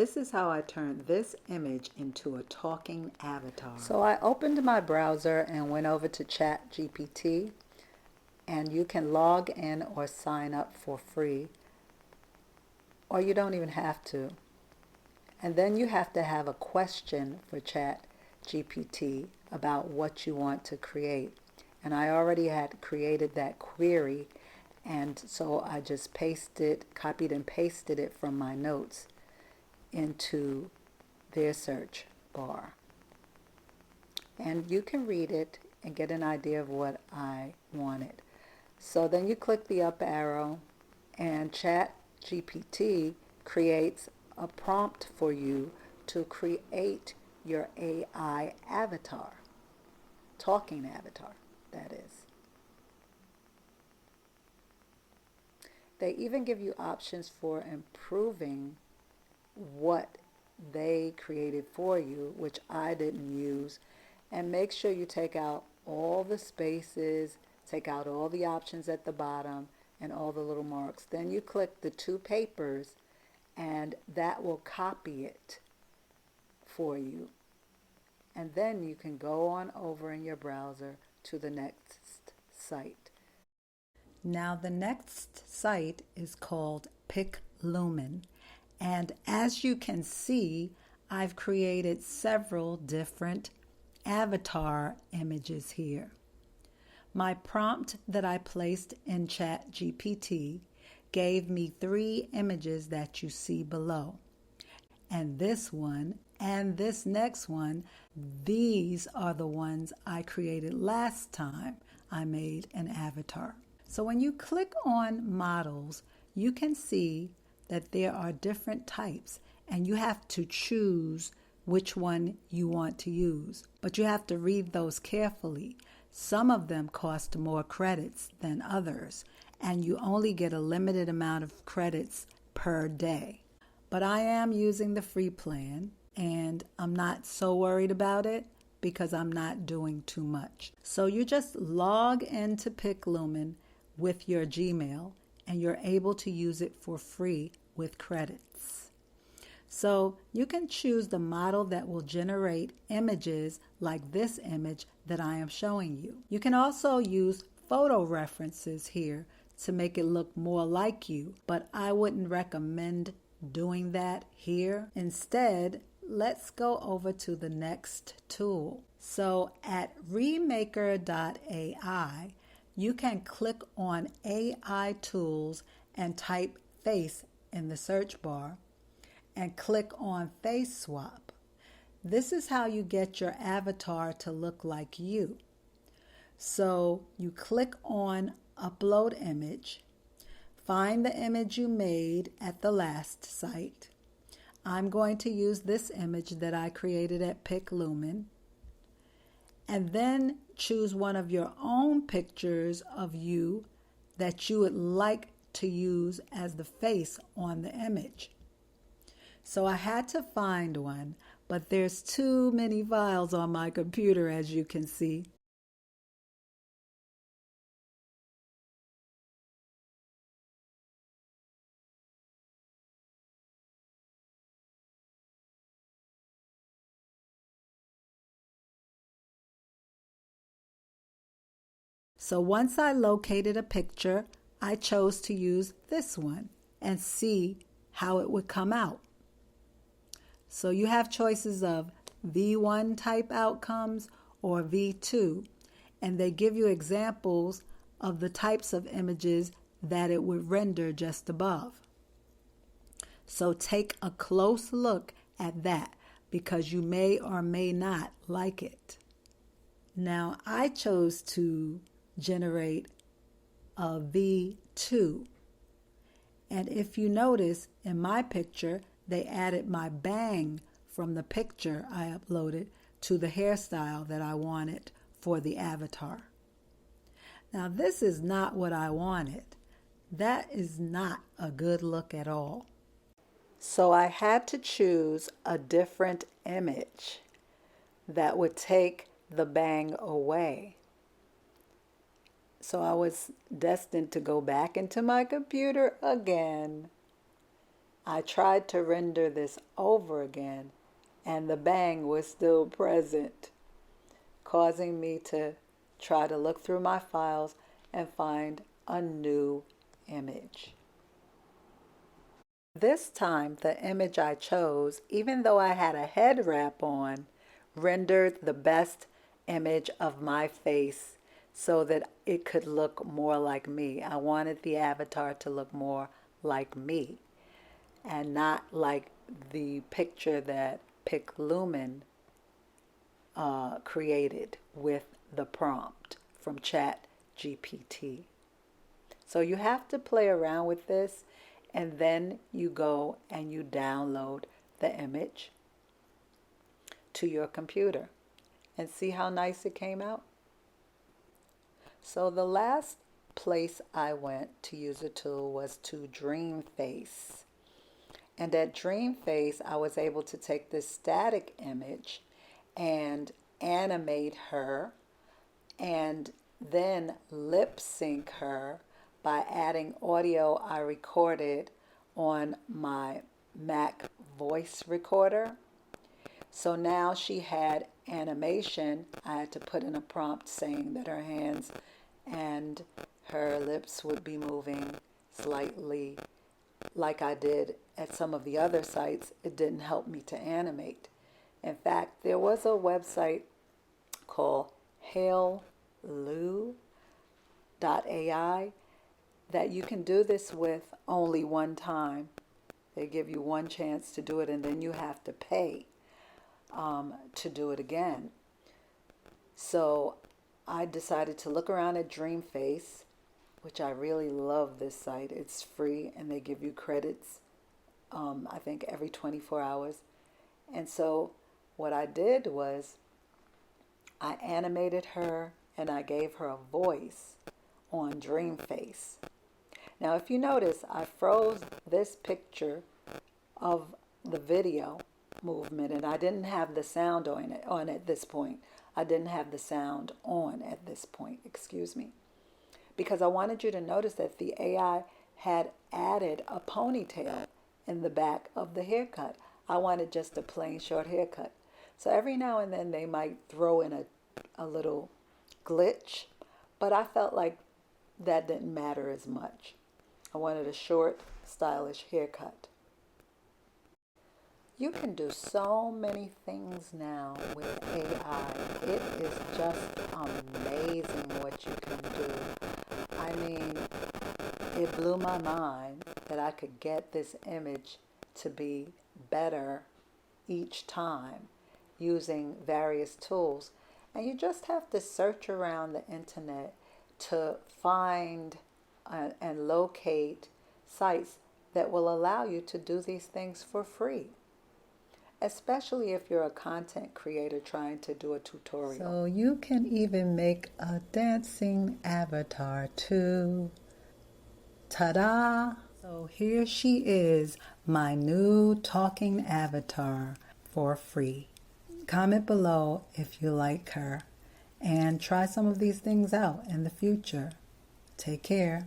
This is how I turned this image into a talking avatar. So I opened my browser and went over to ChatGPT, and you can log in or sign up for free, or you don't even have to. And then you have to have a question for ChatGPT about what you want to create. And I already had created that query, and so I just copied and pasted it from my notes into their search bar. And you can read it and get an idea of what I wanted. So then you click the up arrow, and ChatGPT creates a prompt for you to create your AI avatar, talking avatar, that is. They even give you options for improving what they created for you, which I didn't use. And make sure you take out all the spaces, take out all the options at the bottom and all the little marks. Then you click the two papers and that will copy it for you. And then you can go on over in your browser to the next site. Now the next site is called PicLumen. And as you can see, I've created several different avatar images here. My prompt that I placed in ChatGPT gave me 3 images that you see below. And this one and this next one, these are the ones I created last time I made an avatar. So when you click on models, you can see that there are different types, and you have to choose which one you want to use. But you have to read those carefully. Some of them cost more credits than others, and you only get a limited amount of credits per day. But I am using the free plan, and I'm not so worried about it because I'm not doing too much. So you just log into PicLumen with your Gmail, and you're able to use it for free with credits. So you can choose the model that will generate images like this image that I am showing you. You can also use photo references here to make it look more like you, but I wouldn't recommend doing that here. Instead, let's go over to the next tool. So at remaker.ai, you can click on AI tools and type face in the search bar and click on face swap. This is how you get your avatar to look like you. So you click on upload image, find the image you made at the last site. I'm going to use this image that I created at PicLumen, and then choose one of your own pictures of you that you would like to use as the face on the image. So I had to find one, but there's too many files on my computer, as you can see. So once I located a picture, I chose to use this one and see how it would come out. So you have choices of V1 type outcomes or V2, and they give you examples of the types of images that it would render just above. So take a close look at that because you may or may not like it. Now I chose to generate a V2, and if you notice in my picture, they added my bang from the picture I uploaded to the hairstyle that I wanted for the avatar. Now this is not what I wanted. That is not a good look at all. So I had to choose a different image that would take the bang away. So I was destined to go back into my computer again. I tried to render this over again, and the bang was still present, causing me to try to look through my files and find a new image. This time, the image I chose, even though I had a head wrap on, rendered the best image of my face so that it could look more like me. I wanted the avatar to look more like me and not like the picture that PicLumen created with the prompt from ChatGPT. So you have to play around with this, and then you go and you download the image to your computer and see how nice it came out. So the last place I went to use a tool was to Dreamface. And at Dreamface, I was able to take this static image and animate her and then lip sync her by adding audio I recorded on my Mac voice recorder. So now she had animation. I had to put in a prompt saying that her hands and her lips would be moving slightly like I did at some of the other sites. It didn't help me to animate. In fact, there was a website called HailLu.ai that you can do this with only one time. They give you one chance to do it, and then you have to pay to do it again. So I decided to look around at Dreamface, which I really love this site. It's free, and they give you credits, I think, every 24 hours. And so what I did was I animated her and I gave her a voice on Dreamface. Now, if you notice, I froze this picture of the video movement, and I didn't have the sound on at this point. I didn't have the sound on at this point, excuse me, because I wanted you to notice that the AI had added a ponytail in the back of the haircut. I wanted just a plain short haircut. So every now and then they might throw in a little glitch, but I felt like that didn't matter as much. I wanted a short, stylish haircut. You can do so many things now with AI. It is just amazing what you can do. I mean, it blew my mind that I could get this image to be better each time using various tools. And you just have to search around the internet to find and locate sites that will allow you to do these things for free, especially if you're a content creator trying to do a tutorial. So you can even make a dancing avatar too. Ta-da! So here she is, my new talking avatar for free. Comment below if you like her and try some of these things out in the future. Take care.